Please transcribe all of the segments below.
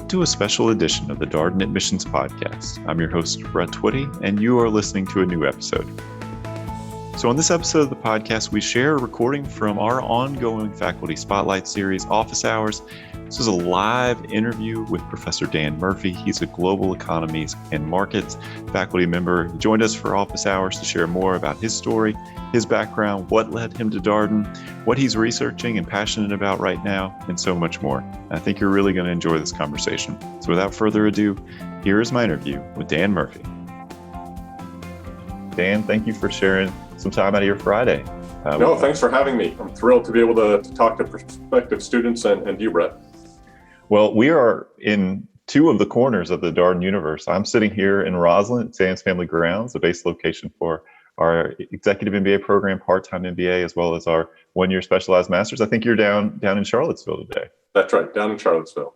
to a special edition of the Darden Admissions podcast. I'm your host, Brett Twitty, and you are listening to a new episode. So on this episode of the podcast, we share a recording from our ongoing faculty spotlight series, Office Hours. This is a live interview with Professor Dan Murphy. He's a Global Economies and Markets faculty member. He joined us for Office Hours to share more about his story, his background, what led him to Darden, what he's researching and passionate about right now, and so much more. I think you're really going to enjoy this conversation. So without further ado, here is my interview with Dan Murphy. Dan, thank you for sharing some time out of your Friday. No, thanks for having me. I'm thrilled to be able to talk to prospective students and you, Brett. Well, we are in two of the corners of the Darden universe. I'm sitting here in Roslyn at Sands Family Grounds, the base location for our Executive MBA program, part-time MBA, as well as our one-year specialized master's. I think you're down in Charlottesville today. That's right, down in Charlottesville.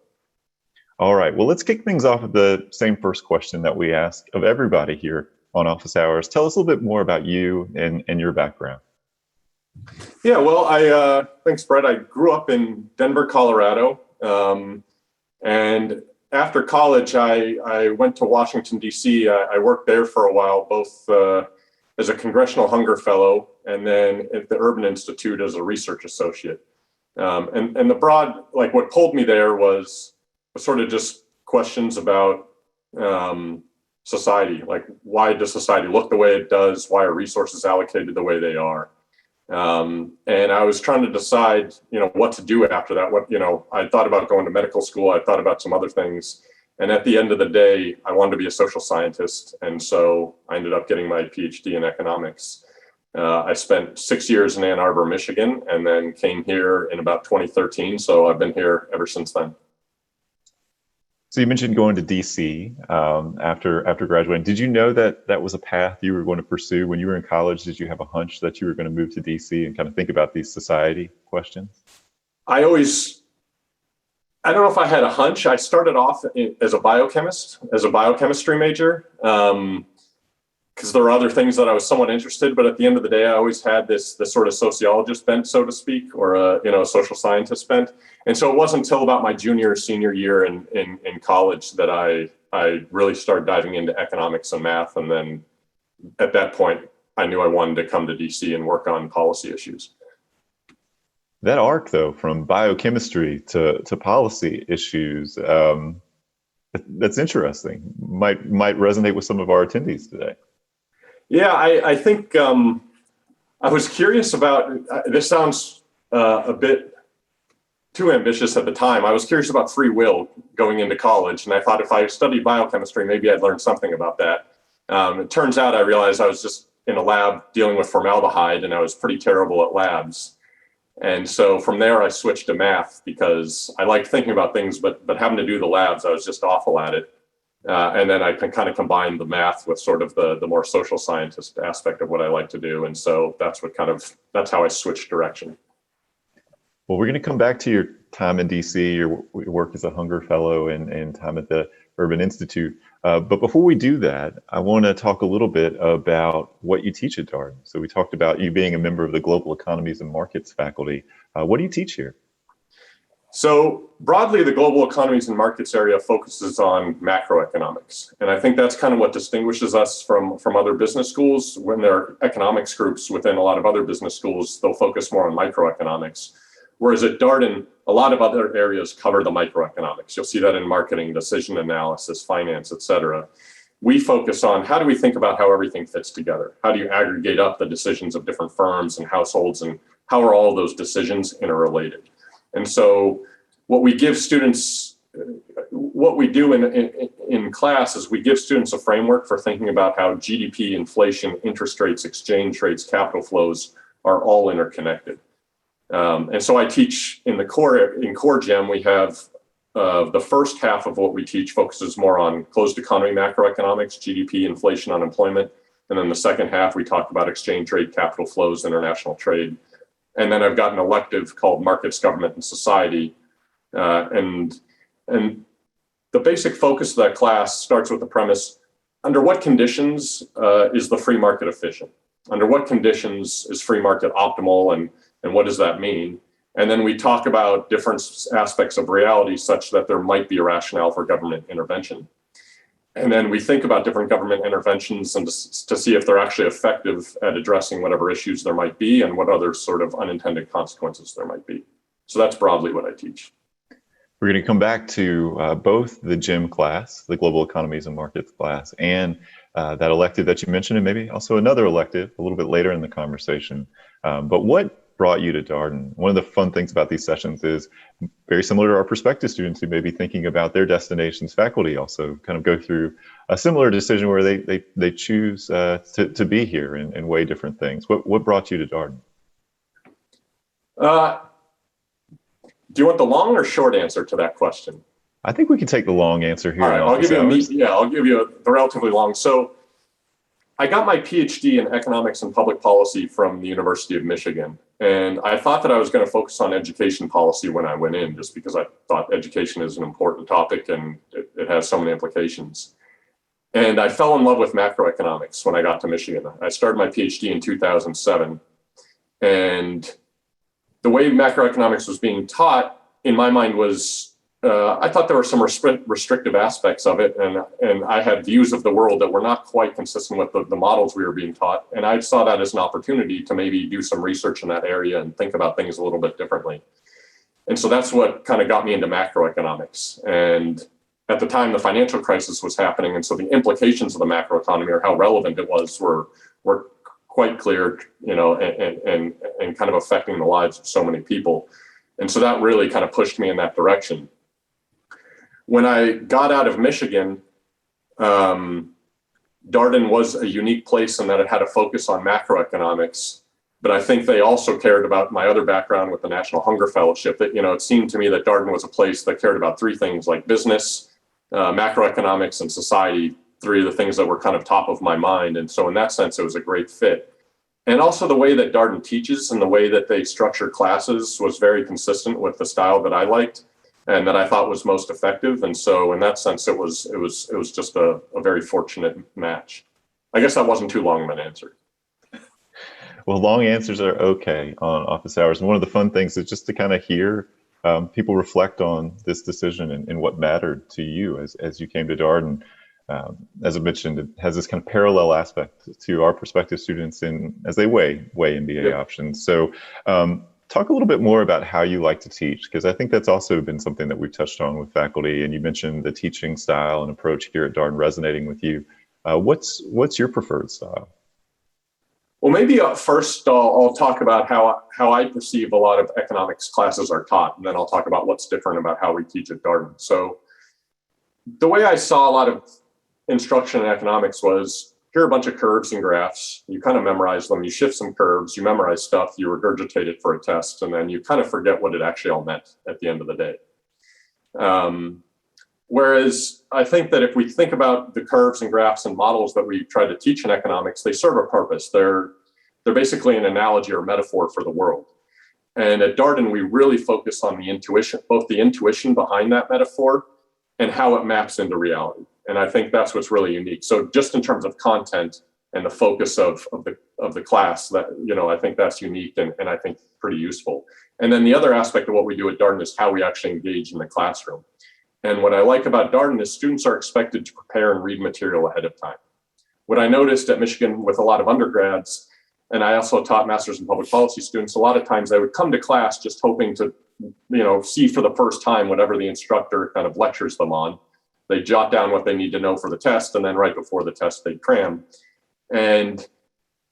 All right, well, let's kick things off with the same first question that we ask of everybody here on Office Hours. Tell us a little bit more about you and your background. Yeah, well, thanks, Brett. I grew up in Denver, Colorado. And after college, I went to Washington, D.C. I worked there for a while, both as a Congressional Hunger Fellow and then at the Urban Institute as a research associate. And the broad, like what pulled me there was sort of just questions about society, like why does society look the way it does? Why are resources allocated the way they are? And I was trying to decide, what to do after that. I thought about going to medical school. I thought about some other things. And at the end of the day, I wanted to be a social scientist. And so I ended up getting my PhD in economics. I spent 6 years in Ann Arbor, Michigan, and then came here in about 2013. So I've been here ever since then. So you mentioned going to DC after graduating. Did you know that was a path you were going to pursue when you were in college? Did you have a hunch that you were going to move to DC and kind of think about these society questions? I don't know if I had a hunch. I started off as a biochemistry major, because there were other things that I was somewhat interested. But at the end of the day, I always had this sort of sociologist bent, so to speak, or a social scientist bent. And so it wasn't until about my junior or senior year in college that I really started diving into economics and math. And then at that point, I knew I wanted to come to DC and work on policy issues. That arc, though, from biochemistry to policy issues, that's interesting. Might resonate with some of our attendees today. Yeah, I think I was curious about, this sounds a bit too ambitious at the time. I was curious about free will going into college, and I thought if I studied biochemistry, maybe I'd learn something about that. It turns out I realized I was just in a lab dealing with formaldehyde, and I was pretty terrible at labs. And so from there, I switched to math because I liked thinking about things, but having to do the labs, I was just awful at it. And then I can kind of combine the math with sort of the more social scientist aspect of what I like to do. And so that's how I switched direction. Well, we're going to come back to your time in DC, your work as a Hunger Fellow and time at the Urban Institute. But before we do that, I want to talk a little bit about what you teach at Darden. So we talked about you being a member of the Global Economies and Markets faculty. What do you teach here? So broadly, the Global Economies and Markets area focuses on macroeconomics. And I think that's kind of what distinguishes us from other business schools. When there are economics groups within a lot of other business schools, they'll focus more on microeconomics. Whereas at Darden, a lot of other areas cover the microeconomics. You'll see that in marketing, decision analysis, finance, et cetera. We focus on how do we think about how everything fits together? How do you aggregate up the decisions of different firms and households, and how are all those decisions interrelated? And so what we give students, what we do in class is we give students a framework for thinking about how GDP, inflation, interest rates, exchange rates, capital flows are all interconnected. And so I teach in Core Gem, we have the first half of what we teach focuses more on closed economy macroeconomics, GDP, inflation, unemployment. And then the second half, we talk about exchange rate, capital flows, international trade. And then I've got an elective called Markets, Government, and Society. And the basic focus of that class starts with the premise, under what conditions is the free market efficient? Under what conditions is free market optimal, and what does that mean? And then we talk about different aspects of reality such that there might be a rationale for government intervention. And then we think about different government interventions and to see if they're actually effective at addressing whatever issues there might be and what other sort of unintended consequences there might be. So that's broadly what I teach. We're going to come back to both the GEM class, the Global Economies and Markets class, and that elective that you mentioned, and maybe also another elective a little bit later in the conversation. But what brought you to Darden? One of the fun things about these sessions is very similar to our prospective students who may be thinking about their destinations. Faculty also kind of go through a similar decision where they choose to be here and weigh different things. What brought you to Darden? Do you want the long or short answer to that question? I think we can take the long answer here. All right, I'll give you the relatively long. So I got my PhD in economics and public policy from the University of Michigan. And I thought that I was going to focus on education policy when I went in, just because I thought education is an important topic and it has so many implications. And I fell in love with macroeconomics when I got to Michigan. I started my PhD in 2007. And the way macroeconomics was being taught, in my mind, was I thought there were some restrictive aspects of it, and I had views of the world that were not quite consistent with the models we were being taught. And I saw that as an opportunity to maybe do some research in that area and think about things a little bit differently. And so that's what kind of got me into macroeconomics. And at the time, the financial crisis was happening, and so the implications of the macroeconomy, or how relevant it was, were quite clear, and kind of affecting the lives of so many people. And so that really kind of pushed me in that direction. When I got out of Michigan, Darden was a unique place in that it had a focus on macroeconomics, but I think they also cared about my other background with the National Hunger Fellowship. That, it seemed to me that Darden was a place that cared about three things, like business, macroeconomics, and society, three of the things that were kind of top of my mind. And so in that sense, it was a great fit. And also the way that Darden teaches and the way that they structure classes was very consistent with the style that I liked and that I thought was most effective. And so in that sense, it was just a very fortunate match. I guess that wasn't too long of an answer. Well, long answers are okay on office hours. And one of the fun things is just to kind of hear people reflect on this decision and what mattered to you as you came to Darden. As I mentioned, it has this kind of parallel aspect to our prospective students as they weigh MBA options. So talk a little bit more about how you like to teach, because I think that's also been something that we've touched on with faculty. And you mentioned the teaching style and approach here at Darden resonating with you. What's your preferred style? Well, maybe first I'll talk about how I perceive a lot of economics classes are taught, and then I'll talk about what's different about how we teach at Darden. So the way I saw a lot of instruction in economics was, here are a bunch of curves and graphs. You kind of memorize them. You shift some curves. You memorize stuff. You regurgitate it for a test. And then you kind of forget what it actually all meant at the end of the day. Whereas I think that if we think about the curves and graphs and models that we try to teach in economics, they serve a purpose. They're basically an analogy or metaphor for the world. And at Darden, we really focus on the intuition, both the intuition behind that metaphor and how it maps into reality. And I think that's what's really unique. So just in terms of content and the focus of the class, that, I think that's unique and I think pretty useful. And then the other aspect of what we do at Darden is how we actually engage in the classroom. And what I like about Darden is students are expected to prepare and read material ahead of time. What I noticed at Michigan with a lot of undergrads, and I also taught master's in public policy students, a lot of times they would come to class just hoping to, see for the first time whatever the instructor kind of lectures them on. They jot down what they need to know for the test, and then right before the test, they cram. And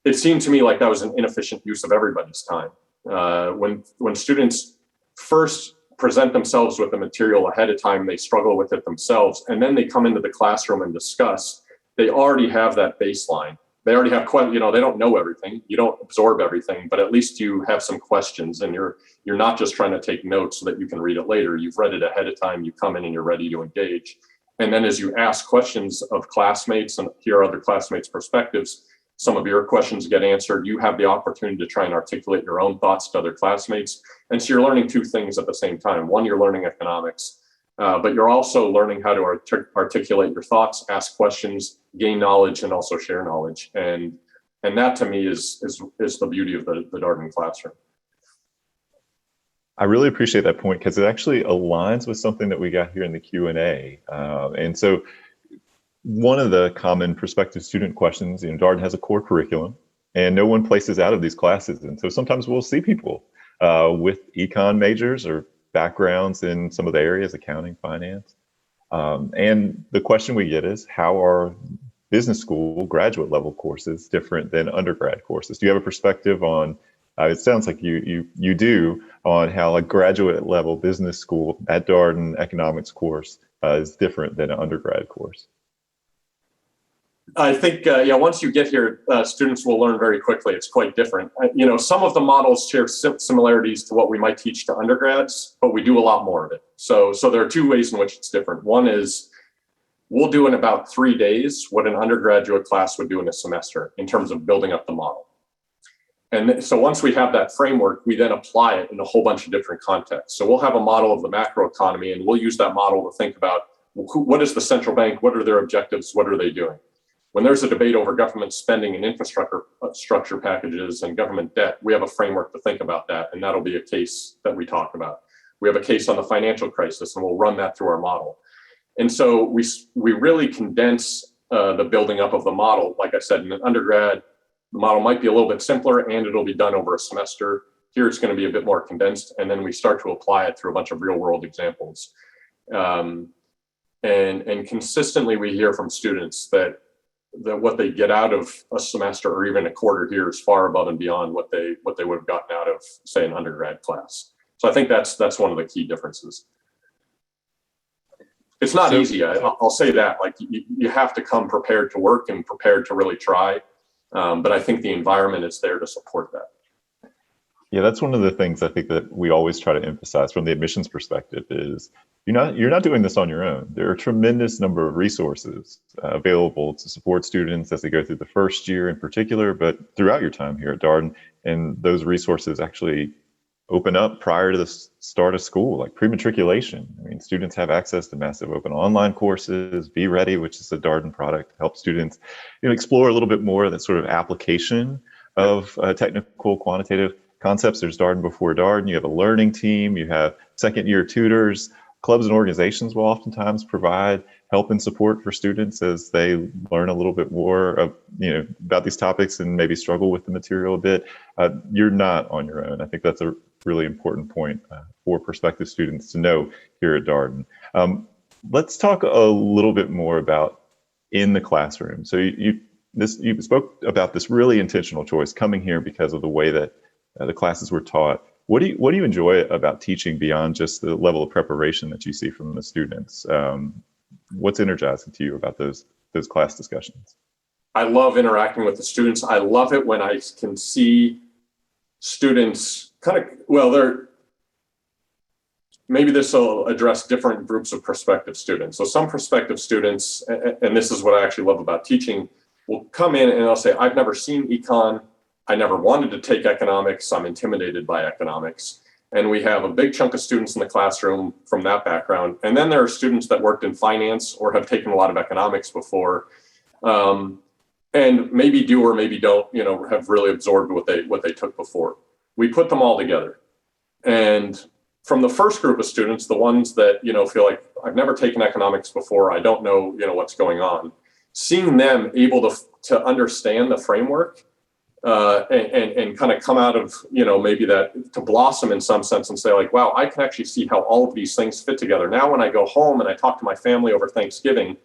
it seemed to me like that was an inefficient use of everybody's time. When students first present themselves with the material ahead of time, they struggle with it themselves, and then they come into the classroom and discuss. They already have that baseline. They already have, they don't know everything. You don't absorb everything, but at least you have some questions, and you're not just trying to take notes so that you can read it later. You've read it ahead of time. You come in and you're ready to engage. And then as you ask questions of classmates and hear other classmates' perspectives, some of your questions get answered. You have the opportunity to try and articulate your own thoughts to other classmates. And so you're learning two things at the same time. One, you're learning economics, but you're also learning how to articulate your thoughts, ask questions, gain knowledge, and also share knowledge. And that to me is the beauty of the Darden classroom. I really appreciate that point because it actually aligns with something that we got here in the Q&A. And so one of the common prospective student questions, Darden has a core curriculum and no one places out of these classes. And so sometimes we'll see people with econ majors or backgrounds in some of the areas, accounting, finance. And the question we get is, how are business school graduate level courses different than undergrad courses? Do you have a perspective on, it sounds like you do, on how a graduate level business school at Darden economics course is different than an undergrad course? I think, once you get here, students will learn very quickly. It's quite different. Some of the models share similarities to what we might teach to undergrads, but we do a lot more of it. So there are two ways in which it's different. One is we'll do in about 3 days what an undergraduate class would do in a semester in terms of building up the model. And so once we have that framework, we then apply it in a whole bunch of different contexts. So we'll have a model of the macro economy, and we'll use that model to think about what is the central bank, what are their objectives, what are they doing? When there's a debate over government spending and infrastructure packages and government debt, we have a framework to think about that, and that'll be a case that we talk about. We have a case on the financial crisis, and we'll run that through our model. And so we really condense the building up of the model. Like I said, in an undergrad, the model might be a little bit simpler, and it'll be done over a semester. Here it's going to be a bit more condensed, and then we start to apply it through a bunch of real-world examples. And consistently, we hear from students that what they get out of a semester or even a quarter here is far above and beyond what they would have gotten out of, say, an undergrad class. So I think that's one of the key differences. It's not easy. I'll say that. Like you have to come prepared to work and prepared to really try. But I think the environment is there to support that. Yeah, that's one of the things I think that we always try to emphasize from the admissions perspective is you're not doing this on your own. There are a tremendous number of resources available to support students as they go through the first year in particular, but throughout your time here at Darden. And those resources actually open up prior to the start of school, like pre-matriculation. I mean, students have access to massive open online courses, Be Ready, which is a Darden product to help students explore a little bit more of that sort of application of technical quantitative concepts. There's Darden Before Darden. You have a learning team. You have second year tutors. Clubs and organizations will oftentimes provide help and support for students as they learn a little bit more of, about these topics and maybe struggle with the material a bit. You're not on your own. I think that's a really important point for prospective students to know here at Darden. Let's talk a little bit more about in the classroom. So you spoke about this really intentional choice coming here because of the way that the classes were taught. What do you enjoy about teaching beyond just the level of preparation that you see from the students? What's energizing to you about those class discussions? I love interacting with the students. I love it when I can see students maybe this will address different groups of prospective students. So some prospective students, and this is what I actually love about teaching, will come in and they'll say, I've never seen econ. I never wanted to take economics. I'm intimidated by economics. And we have a big chunk of students in the classroom from that background. And then there are students that worked in finance or have taken a lot of economics before, and maybe do or maybe don't, have really absorbed what they took before. We put them all together. And from the first group of students, the ones that, feel like I've never taken economics before, I don't know, what's going on, seeing them able to understand the framework and kind of come out of, maybe that to blossom in some sense and say like, wow, I can actually see how all of these things fit together. Now, when I go home and I talk to my family over Thanksgiving,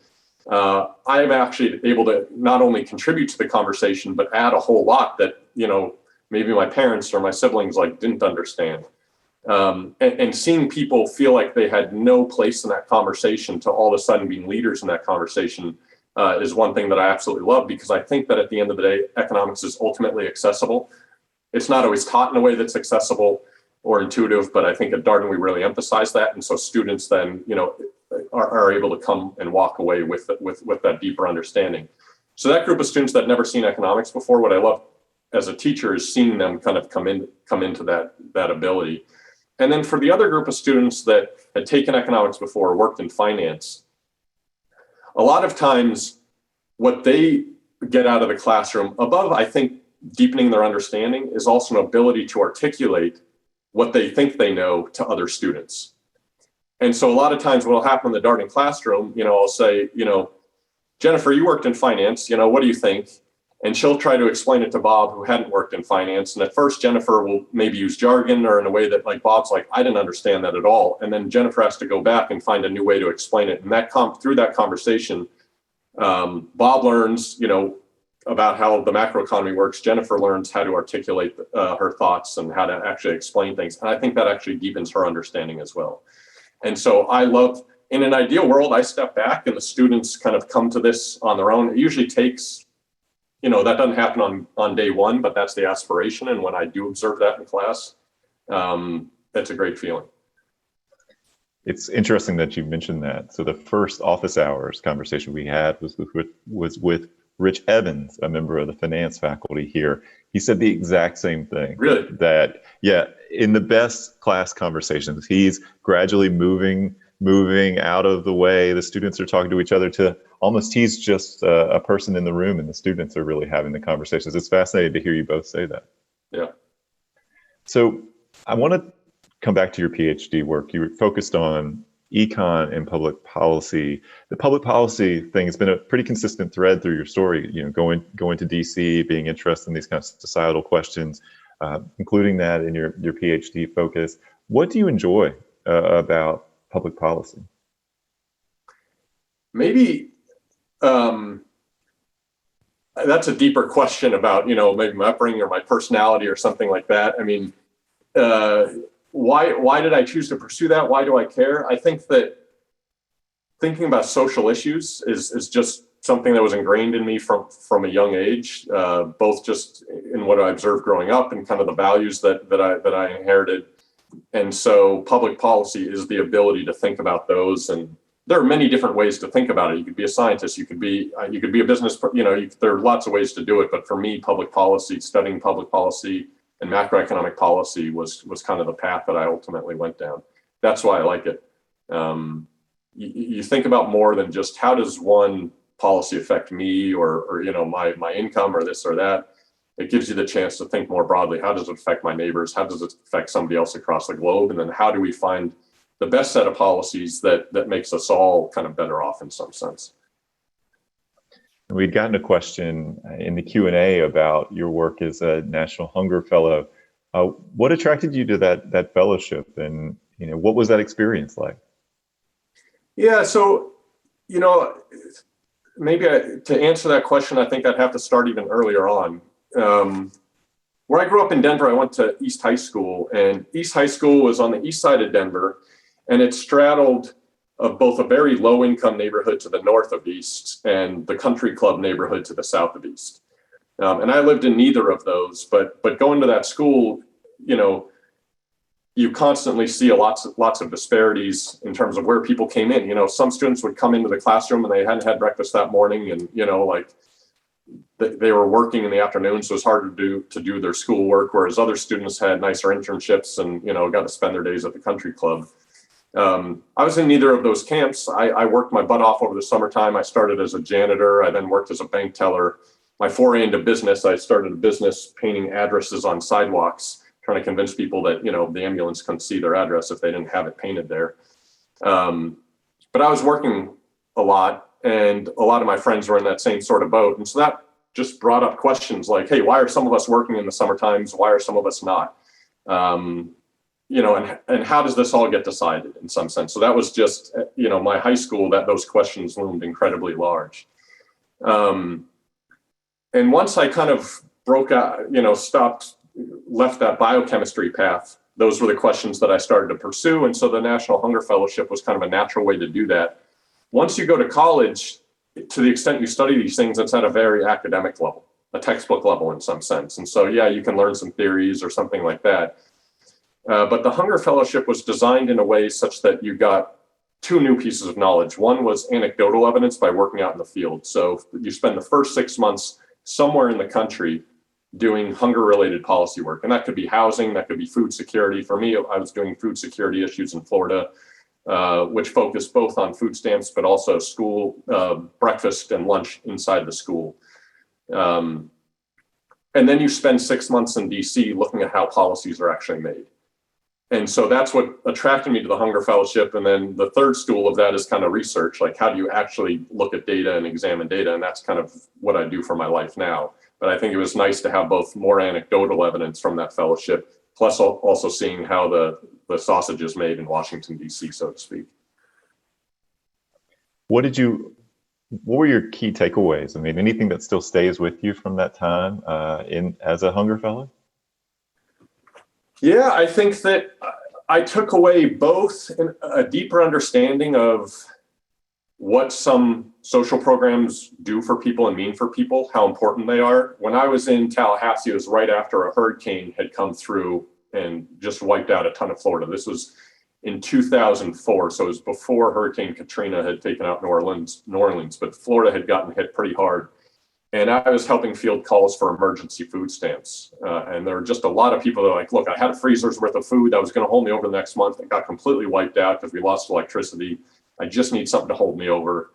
I'm actually able to not only contribute to the conversation, but add a whole lot that, maybe my parents or my siblings didn't understand. And seeing people feel like they had no place in that conversation to all of a sudden being leaders in that conversation is one thing that I absolutely love, because I think that at the end of the day, economics is ultimately accessible. It's not always taught in a way that's accessible or intuitive, but I think at Darden, we really emphasize that. And so students then, are able to come and walk away with that deeper understanding. So that group of students that never seen economics before, what I love as a teacher is seeing them kind of come into that ability. And then for the other group of students that had taken economics before, worked in finance, a lot of times what they get out of the classroom above, I think, deepening their understanding is also an ability to articulate what they think they know to other students. And so a lot of times what will happen in the Darden classroom, I'll say, Jennifer, you worked in finance, what do you think? And she'll try to explain it to Bob, who hadn't worked in finance. And at first, Jennifer will maybe use jargon or in a way that like Bob's like, I didn't understand that at all. And then Jennifer has to go back and find a new way to explain it. And through that conversation, Bob learns, about how the macroeconomy works. Jennifer learns how to articulate her thoughts and how to actually explain things. And I think that actually deepens her understanding as well. And so in an ideal world, I step back and the students kind of come to this on their own. It usually takes, that doesn't happen on day one, but that's the aspiration. And when I do observe that in class, that's a great feeling. It's interesting that you mentioned that. So the first office hours conversation we had was with Rich Evans, a member of the finance faculty here. He said the exact same thing. Really? That, in the best class conversations, he's gradually moving out of the way the students are talking to each other to almost he's just a person in the room and the students are really having the conversations. It's fascinating to hear you both say that. Yeah. So I want to come back to your PhD work. You were focused on econ and public policy. The public policy thing has been a pretty consistent thread through your story, going to DC, being interested in these kinds of societal questions, including that in your PhD focus. What do you enjoy about public policy? Maybe that's a deeper question about, maybe my upbringing or my personality or something like that. I mean, why did I choose to pursue that? Why do I care? I think that thinking about social issues is just something that was ingrained in me from a young age, both just in what I observed growing up and kind of the values that I inherited. And so public policy is the ability to think about those. And there are many different ways to think about it. You could be a scientist, you could be a business, there are lots of ways to do it. But for me, public policy, studying public policy and macroeconomic policy was kind of the path that I ultimately went down. That's why I like it. You think about more than just how does one policy affect me or my income or this or that. It gives you the chance to think more broadly. How does it affect my neighbors? How does it affect somebody else across the globe? And then how do we find the best set of policies that makes us all kind of better off in some sense? We'd gotten a question in the Q&A about your work as a National Hunger Fellow. What attracted you to that fellowship, and what was that experience like? Yeah, so maybe to answer that question, I think I'd have to start even earlier on. Where I grew up in Denver, I went to East High School, and East High School was on the east side of Denver, and it straddled both a very low-income neighborhood to the north of East and the country club neighborhood to the south of East. And I lived in neither of those, but going to that school, you constantly see lots of disparities in terms of where people came in. Some students would come into the classroom and they hadn't had breakfast that morning, and they were working in the afternoon, so it was hard to do their schoolwork, whereas other students had nicer internships and got to spend their days at the country club. I was in neither of those camps. I worked my butt off over the summertime. I started as a janitor. I then worked as a bank teller. My foray into business, I started a business painting addresses on sidewalks, trying to convince people that, the ambulance couldn't see their address if they didn't have it painted there. But I was working a lot, and a lot of my friends were in that same sort of boat. And so that just brought up questions like, hey, why are some of us working in the summer times? Why are some of us not? And how does this all get decided in some sense? So that was just, my high school, that those questions loomed incredibly large. And once I kind of broke out, left that biochemistry path, those were the questions that I started to pursue. And so the National Hunger Fellowship was kind of a natural way to do that. Once you go to college, to the extent you study these things, it's at a very academic level, a textbook level in some sense. And so, you can learn some theories or something like that. But the Hunger Fellowship was designed in a way such that you got two new pieces of knowledge. One was anecdotal evidence by working out in the field. So you spend the first 6 months somewhere in the country doing hunger-related policy work. And that could be housing, that could be food security. For me, I was doing food security issues in Florida, which focused both on food stamps, but also school breakfast and lunch inside the school. And then you spend 6 months in DC looking at how policies are actually made. And so that's what attracted me to the Hunger Fellowship. And then the third stool of that is kind of research, like how do you actually look at data and examine data? And that's kind of what I do for my life now. But I think it was nice to have both more anecdotal evidence from that fellowship, plus also seeing how the sausage is made in Washington, D.C., so to speak. What were your key takeaways? I mean, anything that still stays with you from that time as a Hunger Fellow? Yeah, I think that I took away both a deeper understanding of what some social programs do for people and mean for people, how important they are. When I was in Tallahassee, it was right after a hurricane had come through and just wiped out a ton of Florida. This was in 2004, so it was before Hurricane Katrina had taken out New Orleans, but Florida had gotten hit pretty hard. And I was helping field calls for emergency food stamps. And there were just a lot of people that were like, look, I had a freezer's worth of food that was going to hold me over the next month. It got completely wiped out because we lost electricity. I just need something to hold me over.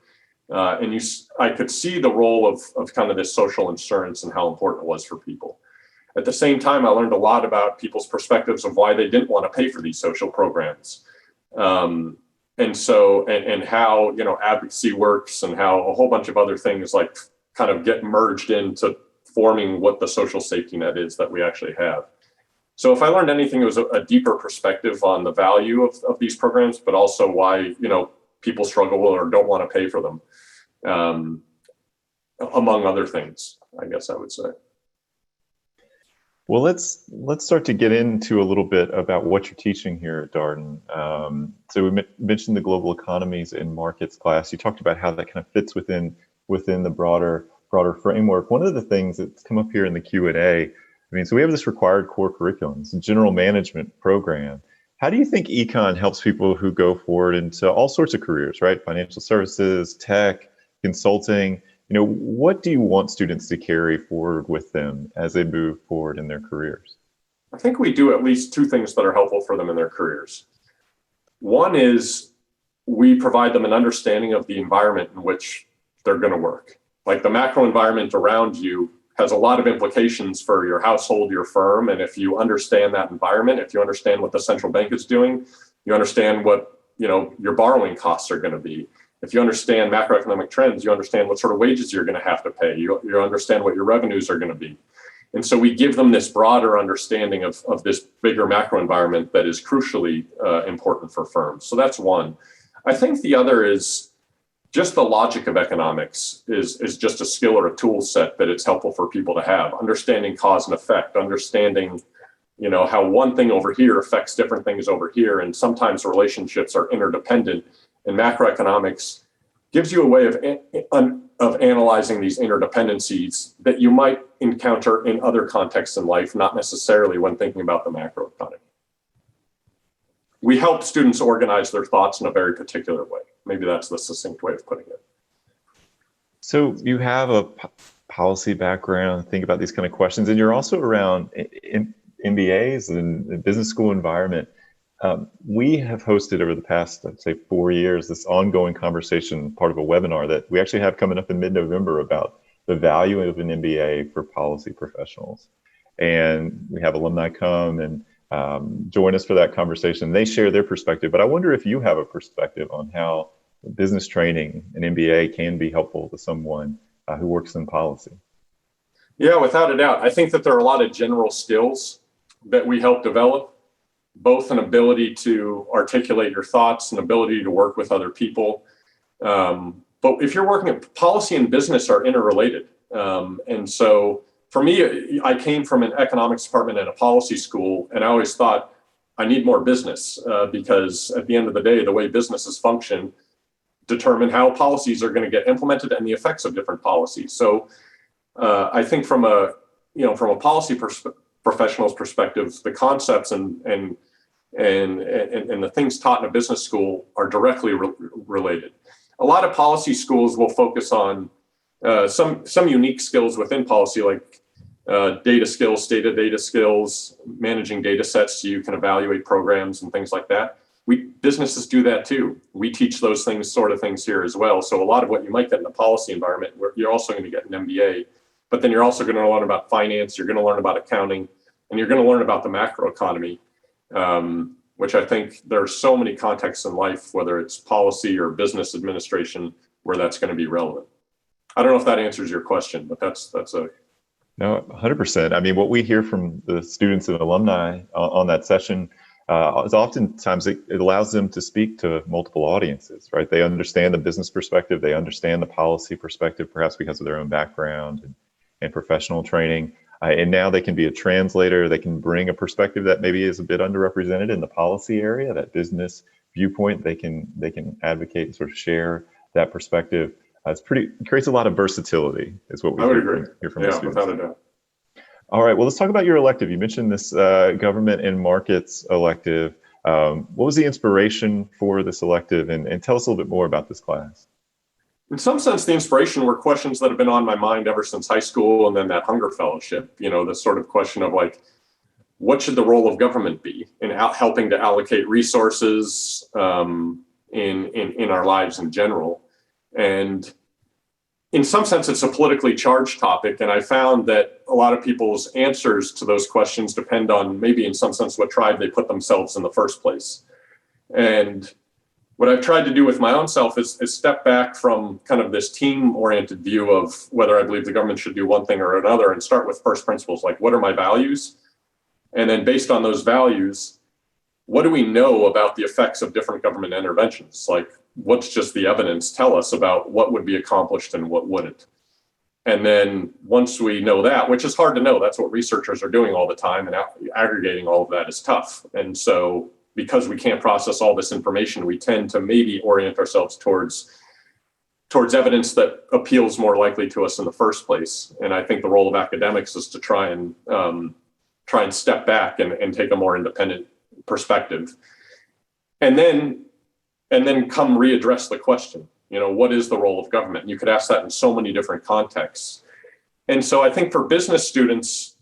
I could see the role of kind of this social insurance and how important it was for people. At the same time, I learned a lot about people's perspectives of why they didn't want to pay for these social programs. And how, advocacy works and how a whole bunch of other things like kind of get merged into forming what the social safety net is that we actually have. So if I learned anything, it was a deeper perspective on the value of these programs, but also why, people struggle or don't want to pay for them, among other things, I guess I would say. Well, let's start to get into a little bit about what you're teaching here at Darden. So we mentioned the Global Economies and Markets class. You talked about how that kind of fits within the broader framework. One of the things that's come up here in the Q&A, so we have this required core curriculum. It's a general management program. How do you think econ helps people who go forward into all sorts of careers, right? Financial services, tech, consulting. What do you want students to carry forward with them as they move forward in their careers? I think we do at least two things that are helpful for them in their careers. One is we provide them an understanding of the environment in which they're going to work. Like the macro environment around you has a lot of implications for your household, your firm. And if you understand that environment, if you understand what the central bank is doing, you understand what, your borrowing costs are going to be. If you understand macroeconomic trends, you understand what sort of wages you're going to have to pay. You understand what your revenues are going to be. And so we give them this broader understanding of this bigger macro environment that is crucially important for firms. So that's one. I think the other is just the logic of economics is just a skill or a tool set that it's helpful for people to have. Understanding cause and effect, understanding, how one thing over here affects different things over here. And sometimes relationships are interdependent. And macroeconomics gives you a way of analyzing these interdependencies that you might encounter in other contexts in life, not necessarily when thinking about the macroeconomy. We help students organize their thoughts in a very particular way. Maybe that's the succinct way of putting it. So you have a policy background, think about these kind of questions, and you're also around MBAs and the business school environment. We have hosted over the past, I'd say, 4 years, this ongoing conversation, part of a webinar that we actually have coming up in mid-November about the value of an MBA for policy professionals. And we have alumni come and join us for that conversation. They share their perspective, but I wonder if you have a perspective on how business training and MBA can be helpful to someone who works in policy. Yeah, without a doubt. I think that there are a lot of general skills that we help develop, both an ability to articulate your thoughts, an ability to work with other people. But if you're working at policy and business are interrelated. And so for me, I came from an economics department at a policy school, and I always thought I need more business because at the end of the day, the way businesses function determine how policies are going to get implemented and the effects of different policies. So I think from a policy professional's perspective, the concepts and the things taught in a business school are directly related. A lot of policy schools will focus on some unique skills within policy, like data skills, data skills, managing data sets so you can evaluate programs and things like that. Businesses do that too. We teach those sort of things here as well. So a lot of what you might get in the policy environment, you're also going to get an MBA, but then you're also going to learn about finance, you're going to learn about accounting, and you're going to learn about the macroeconomy. which I think there are so many contexts in life, whether it's policy or business administration, where that's going to be relevant. I don't know if that answers your question, but that's a No, 100%. I mean, what we hear from the students and alumni on that session is oftentimes it allows them to speak to multiple audiences, right? They understand the business perspective, they understand the policy perspective, perhaps because of their own background and professional training. And now they can be a translator. They can bring a perspective that maybe is a bit underrepresented in the policy area, that business viewpoint. They can advocate and sort of share that perspective. It creates a lot of versatility, is what we hear from the students. Without a doubt. All right, well, let's talk about your elective. You mentioned this government and markets elective. What was the inspiration for this elective? And tell us a little bit more about this class. In some sense, the inspiration were questions that have been on my mind ever since high school, and then that Hunger Fellowship, the sort of question of like, what should the role of government be in helping to allocate resources in our lives in general? And in some sense, it's a politically charged topic. And I found that a lot of people's answers to those questions depend on maybe in some sense what tribe they put themselves in the first place. And what I've tried to do with my own self is step back from kind of this team-oriented view of whether I believe the government should do one thing or another and start with first principles, like what are my values? And then based on those values, what do we know about the effects of different government interventions? Like what's just the evidence tell us about what would be accomplished and what wouldn't? And then once we know that, which is hard to know, that's what researchers are doing all the time, and aggregating all of that is tough. And so because we can't process all this information, we tend to maybe orient ourselves towards evidence that appeals more likely to us in the first place. And I think the role of academics is to try and step back and take a more independent perspective, and then come readdress the question, what is the role of government? And you could ask that in so many different contexts. And so I think for business students,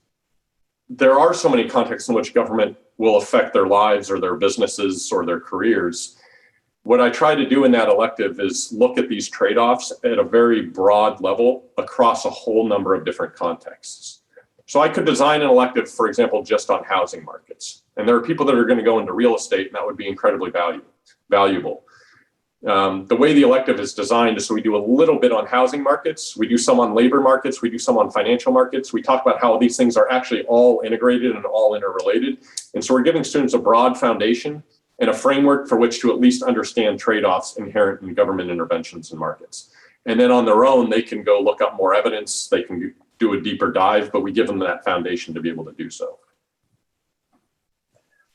there are so many contexts in which government will affect their lives or their businesses or their careers. What I try to do in that elective is look at these trade-offs at a very broad level across a whole number of different contexts. So I could design an elective, for example, just on housing markets. And there are people that are going to go into real estate, and that would be incredibly valuable. The way the elective is designed is so we do a little bit on housing markets, we do some on labor markets, we do some on financial markets. We talk about how these things are actually all integrated and all interrelated. And so we're giving students a broad foundation and a framework for which to at least understand trade-offs inherent in government interventions in markets. And then on their own, they can go look up more evidence, they can do a deeper dive, but we give them that foundation to be able to do so.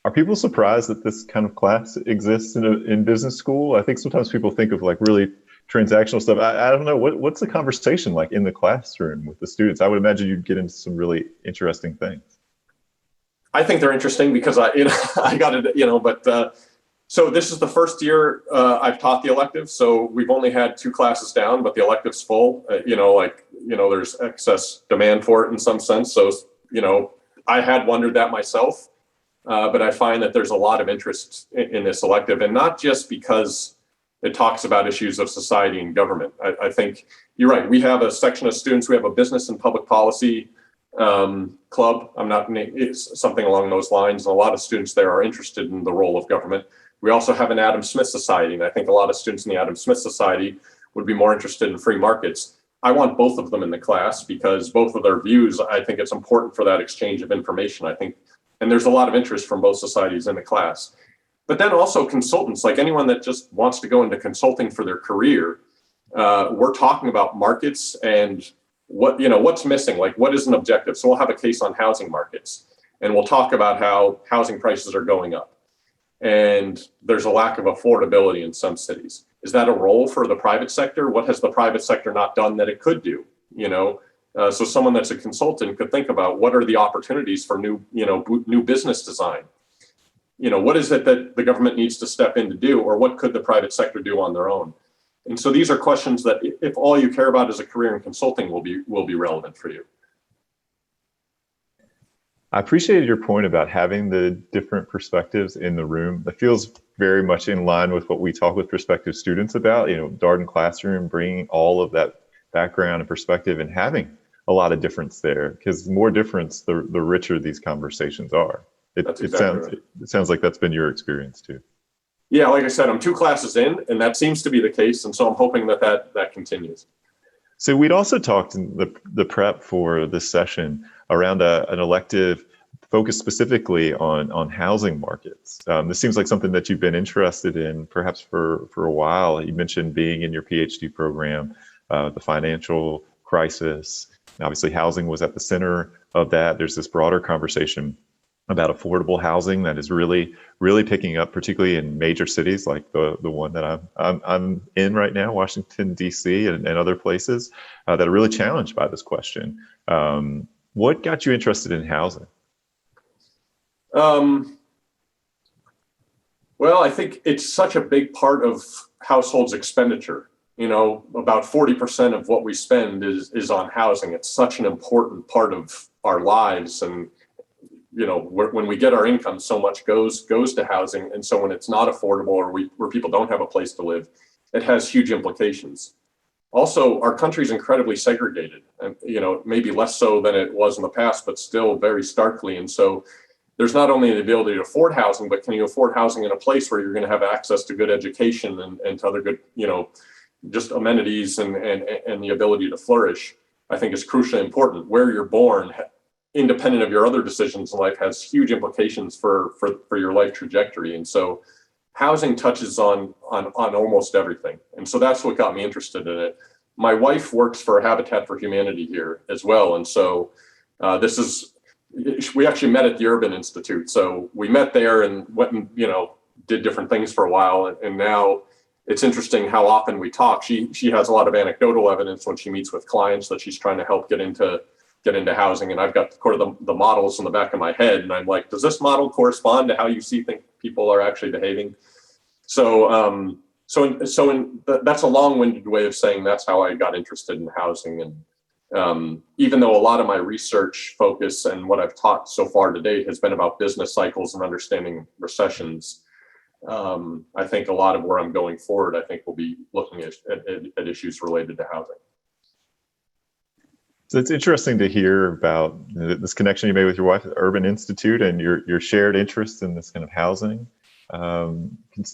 Are people surprised that this kind of class exists in business school? I think sometimes people think of like really transactional stuff. I don't know, what's the conversation like in the classroom with the students? I would imagine you'd get into some really interesting things. I think they're interesting because I got it, but so this is the first year I've taught the elective. So we've only had 2 classes down, but the elective's full. There's excess demand for it in some sense. So, I had wondered that myself. But I find that there's a lot of interest in this elective, and not just because it talks about issues of society and government. I think you're right. We have a section of students. We have a business and public policy club. It's something along those lines. And a lot of students there are interested in the role of government. We also have an Adam Smith Society, and I think a lot of students in the Adam Smith Society would be more interested in free markets. I want both of them in the class because both of their views, I think it's important for that exchange of information. And there's a lot of interest from both societies in the class. But then also consultants, like anyone that just wants to go into consulting for their career, we're talking about markets and what's missing, like what is an objective. So we'll have a case on housing markets, and we'll talk about how housing prices are going up. And there's a lack of affordability in some cities. Is that a role for the private sector? What has the private sector not done that it could do? So someone that's a consultant could think about what are the opportunities for new business design. What is it that the government needs to step in to do, or what could the private sector do on their own? And so these are questions that if all you care about is a career in consulting will be relevant for you. I appreciated your point about having the different perspectives in the room. That feels very much in line with what we talk with prospective students about, Darden Classroom, bringing all of that background and perspective and having a lot of difference there, because the more difference, the richer these conversations are. That's exactly right. It sounds like that's been your experience too. Yeah, like I said, I'm 2 classes in, and that seems to be the case. And so I'm hoping that continues. So we'd also talked in the prep for this session around an elective focused specifically on housing markets. This seems like something that you've been interested in perhaps for a while. You mentioned being in your PhD program, the financial crisis. Obviously, housing was at the center of that. There's this broader conversation about affordable housing that is really, really picking up, particularly in major cities like the one that I'm in right now, Washington, D.C., and other places that are really challenged by this question. What got you interested in housing? Well, I think it's such a big part of households' expenditure. About 40% of what we spend is on housing. It's such an important part of our lives, and when we get our income, so much goes to housing. And so when it's not affordable or where people don't have a place to live, it has huge implications. Also, our country is incredibly segregated, and maybe less so than it was in the past, but still very starkly. And so there's not only the ability to afford housing, but can you afford housing in a place where you're going to have access to good education and to other good, just amenities and the ability to flourish, I think is crucially important. Where you're born, independent of your other decisions in life, has huge implications for your life trajectory. And so housing touches on almost everything. And so that's what got me interested in it. My wife works for Habitat for Humanity here as well. And so we actually met at the Urban Institute. So we met there and went and, did different things for a while. And now it's interesting how often we talk. She has a lot of anecdotal evidence when she meets with clients that she's trying to help get into housing. And I've got the models in the back of my head. And I'm like, does this model correspond to how you think people are actually behaving? So that's a long-winded way of saying that's how I got interested in housing. And even though a lot of my research focus and what I've taught so far to date has been about business cycles and understanding recessions, I think a lot of where I'm going forward, I think we'll be looking at issues related to housing. So it's interesting to hear about this connection you made with your wife at the Urban Institute and your shared interest in this kind of housing,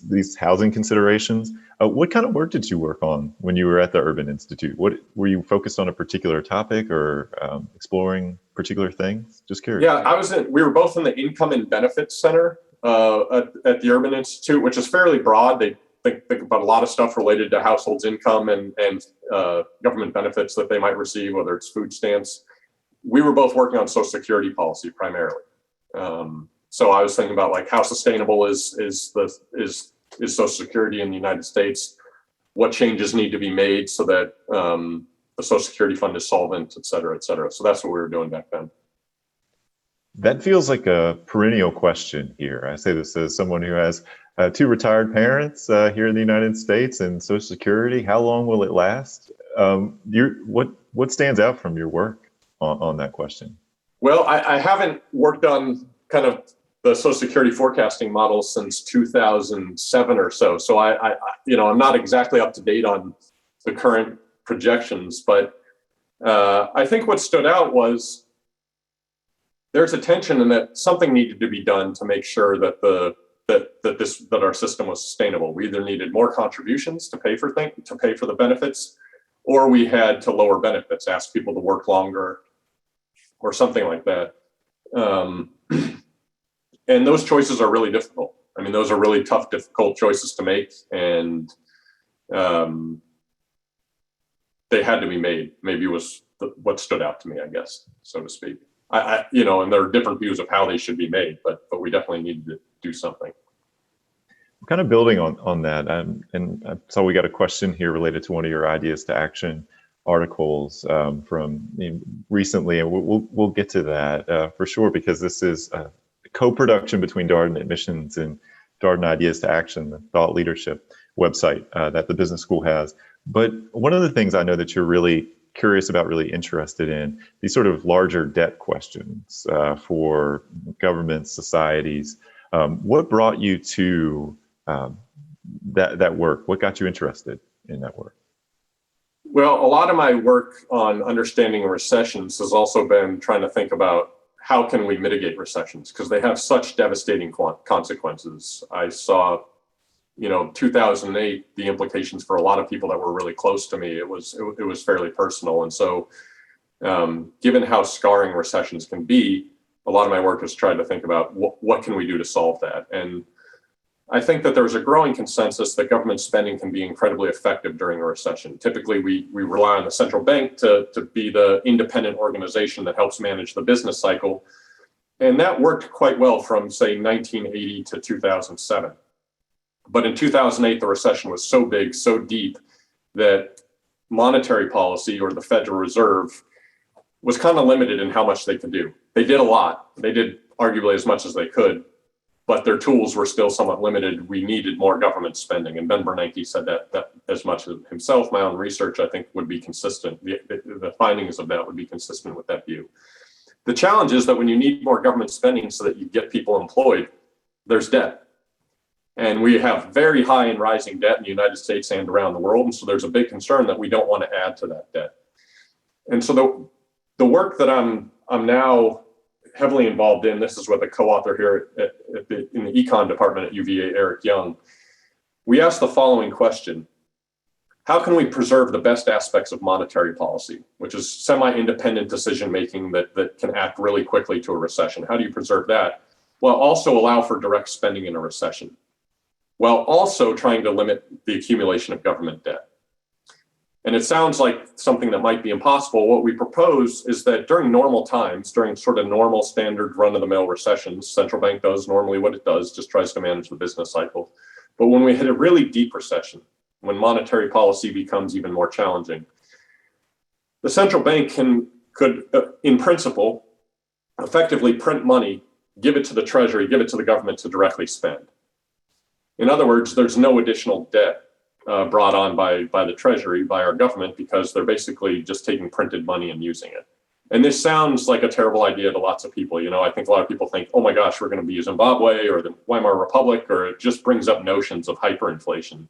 these housing considerations. What kind of work did you work on when you were at the Urban Institute? What were you focused on, a particular topic or exploring particular things? Just curious. Yeah, we were both in the Income and Benefits Center at the Urban Institute, which is fairly broad. They think about a lot of stuff related to households' income and government benefits that they might receive, whether it's food stamps. We were both working on Social Security policy primarily. So I was thinking about like how sustainable is Social Security in the United States, what changes need to be made so that the Social Security fund is solvent, et cetera, et cetera. So that's what we were doing back then. That feels like a perennial question here. I say this as someone who has 2 retired parents here in the United States, and Social Security. How long will it last? What stands out from your work on that question? Well, I haven't worked on kind of the Social Security forecasting model since 2007 or so. So I'm not exactly up to date on the current projections, but I think what stood out was there's a tension in that something needed to be done to make sure that that our system was sustainable. We either needed more contributions to pay for the benefits, or we had to lower benefits, ask people to work longer, or something like that. And those choices are really difficult. I mean, those are really tough, difficult choices to make, and they had to be made. Maybe it was what stood out to me, I guess, so to speak. And there are different views of how they should be made, but we definitely needed to do something. Kind of building on that, and I saw we got a question here related to one of your Ideas to Action articles from recently, and we'll get to that for sure, because this is a co-production between Darden Admissions and Darden Ideas to Action, the thought leadership website that the business school has. But one of the things I know that you're really curious about, really interested in, these sort of larger debt questions for governments, societies. What brought you to that work? What got you interested in that work? Well, a lot of my work on understanding recessions has also been trying to think about how can we mitigate recessions? Because they have such devastating consequences. I saw, 2008, the implications for a lot of people that were really close to me. It was fairly personal. And so given how scarring recessions can be, a lot of my work has tried to think about what can we do to solve that. And I think that there's a growing consensus that government spending can be incredibly effective during a recession. Typically, we rely on the central bank to be the independent organization that helps manage the business cycle. And that worked quite well from, say, 1980 to 2007. But in 2008, the recession was so big, so deep, that monetary policy, or the Federal Reserve, was kind of limited in how much they could do. They did a lot. They did arguably as much as they could, but their tools were still somewhat limited. We needed more government spending. And Ben Bernanke said that as much as himself. My own research, I think, would be consistent. The findings of that would be consistent with that view. The challenge is that when you need more government spending so that you get people employed, there's debt. And we have very high and rising debt in the United States and around the world. And so there's a big concern that we don't want to add to that debt. And so the work that I'm now heavily involved in, this is with a co-author here in the econ department at UVA, Eric Young. We asked the following question: how can we preserve the best aspects of monetary policy, which is semi-independent decision-making that can act really quickly to a recession? How do you preserve that? Well, also allow for direct spending in a recession, while also trying to limit the accumulation of government debt. And it sounds like something that might be impossible. What we propose is that during normal times, during sort of normal standard run-of-the-mill recessions, central bank does normally what it does, just tries to manage the business cycle. But when we hit a really deep recession, when monetary policy becomes even more challenging, the central bank could, in principle, effectively print money, give it to the Treasury, give it to the government to directly spend. In other words, there's no additional debt brought on by the Treasury, by our government, because they're basically just taking printed money and using it. And this sounds like a terrible idea to lots of people. I think a lot of people think, oh my gosh, we're going to be Zimbabwe or the Weimar Republic, or it just brings up notions of hyperinflation.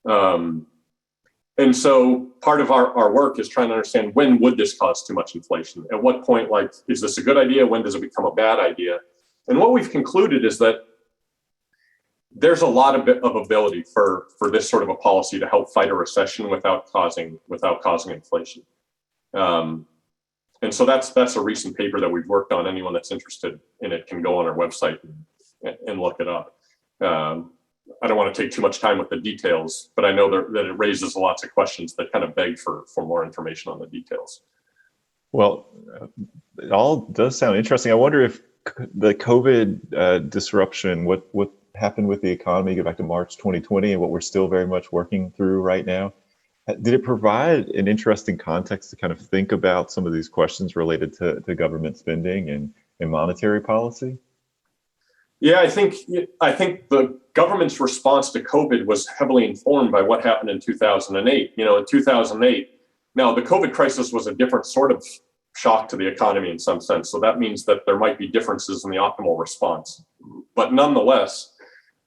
And so part of our work is trying to understand, when would this cause too much inflation? At what point, is this a good idea? When does it become a bad idea? And what we've concluded is that there's a lot of ability for this sort of a policy to help fight a recession without causing inflation. And so that's a recent paper that we've worked on. Anyone that's interested in it can go on our website and look it up. I don't want to take too much time with the details, but I know that it raises lots of questions that kind of beg for more information on the details. Well, it all does sound interesting. I wonder if the COVID disruption, what happened with the economy, go back to March 2020, and what we're still very much working through right now, did it provide an interesting context to kind of think about some of these questions related to government spending and monetary policy? Yeah, I think the government's response to COVID was heavily informed by what happened in 2008. In 2008, now the COVID crisis was a different sort of shock to the economy in some sense. So that means that there might be differences in the optimal response. But nonetheless,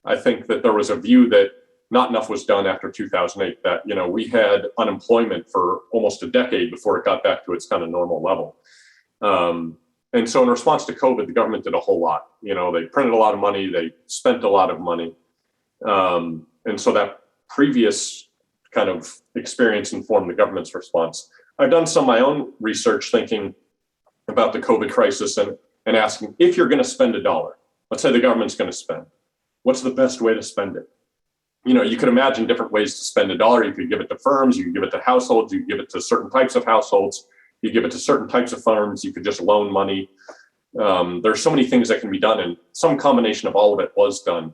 I think that there was a view that not enough was done after 2008, that, we had unemployment for almost a decade before it got back to its kind of normal level. And so in response to COVID, the government did a whole lot. They printed a lot of money, they spent a lot of money. And so that previous kind of experience informed the government's response. I've done some of my own research thinking about the COVID crisis and asking, if you're going to spend $1, let's say the government's going to spend, what's the best way to spend it? You could imagine different ways to spend $1. You could give it to firms, you could give it to households, you could give it to certain types of households, you give it to certain types of firms, you could just loan money. There's so many things that can be done, and some combination of all of it was done.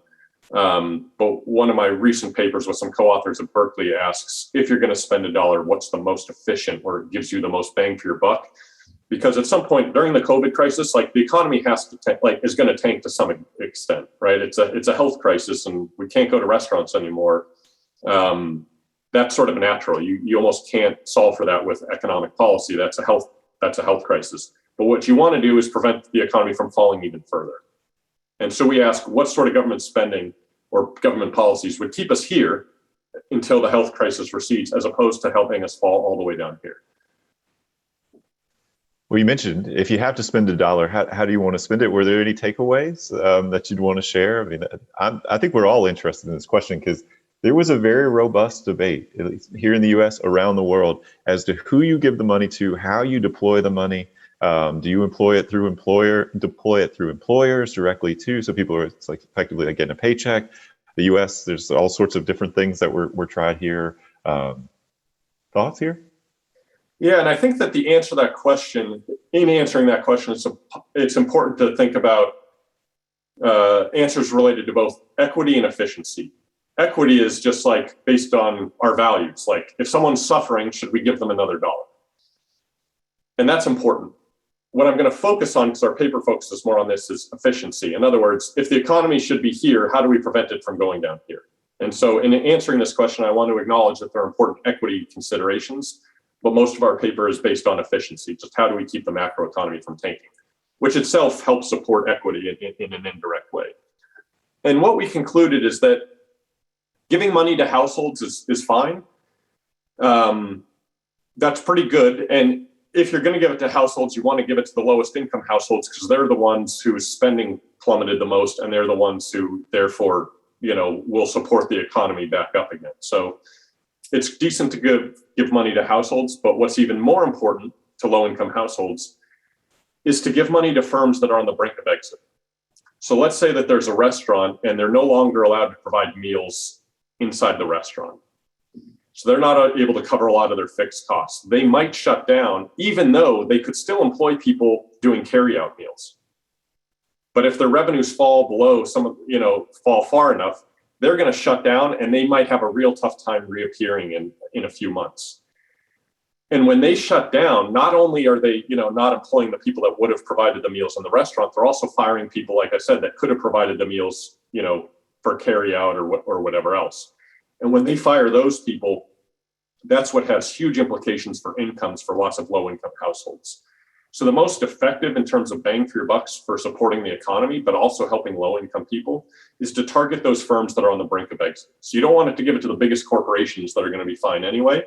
But one of my recent papers with some co-authors at Berkeley asks, if you're going to spend $1, what's the most efficient, or gives you the most bang for your buck? Because at some point during the COVID crisis, the economy is going to tank to some extent, right? It's a health crisis, and we can't go to restaurants anymore. That's sort of natural. You almost can't solve for that with economic policy. That's a health crisis. But what you want to do is prevent the economy from falling even further. And so we ask, what sort of government spending or government policies would keep us here until the health crisis recedes, as opposed to helping us fall all the way down here? Well, you mentioned if you have to spend a dollar, how do you want to spend it? Were there any takeaways that you'd want to share? I mean, I think we're all interested in this question because there was a very robust debate, at least here in the U.S., around the world, as to who you give the money to, how you deploy the money. Do you deploy it through employers directly too? So people are, it's like effectively like getting a paycheck. The U.S., there's all sorts of different things that were tried here. Thoughts here? Yeah, and I think that the answer to that question, in answering that question, it's important to think about answers related to both equity and efficiency. Equity is just like based on our values. Like if someone's suffering, should we give them another dollar? And that's important. What I'm going to focus on, because our paper focuses more on this, is efficiency. In other words, if the economy should be here, how do we prevent it from going down here? And so in answering this question, I want to acknowledge that there are important equity considerations, but most of our paper is based on efficiency. Just how do we keep the macroeconomy from tanking, which itself helps support equity in an indirect way. And what we concluded is that giving money to households is fine. That's pretty good. And if you're going to give it to households, you want to give it to the lowest income households because they're the ones whose spending plummeted the most, and they're the ones who therefore, will support the economy back up again. So it's decent to give money to households, but what's even more important to low-income households is to give money to firms that are on the brink of exit. So let's say that there's a restaurant and they're no longer allowed to provide meals inside the restaurant. So they're not able to cover a lot of their fixed costs. They might shut down, even though they could still employ people doing carry-out meals. But if their revenues fall below fall far enough, they're going to shut down and they might have a real tough time reappearing in a few months. And when they shut down, not only are they, not employing the people that would have provided the meals in the restaurant, they're also firing people, like I said, that could have provided the meals, for carry out or whatever else. And when they fire those people, that's what has huge implications for incomes for lots of low income households. So the most effective in terms of bang for your bucks for supporting the economy, but also helping low income people, is to target those firms that are on the brink of exit. So you don't want it to give it to the biggest corporations that are going to be fine anyway.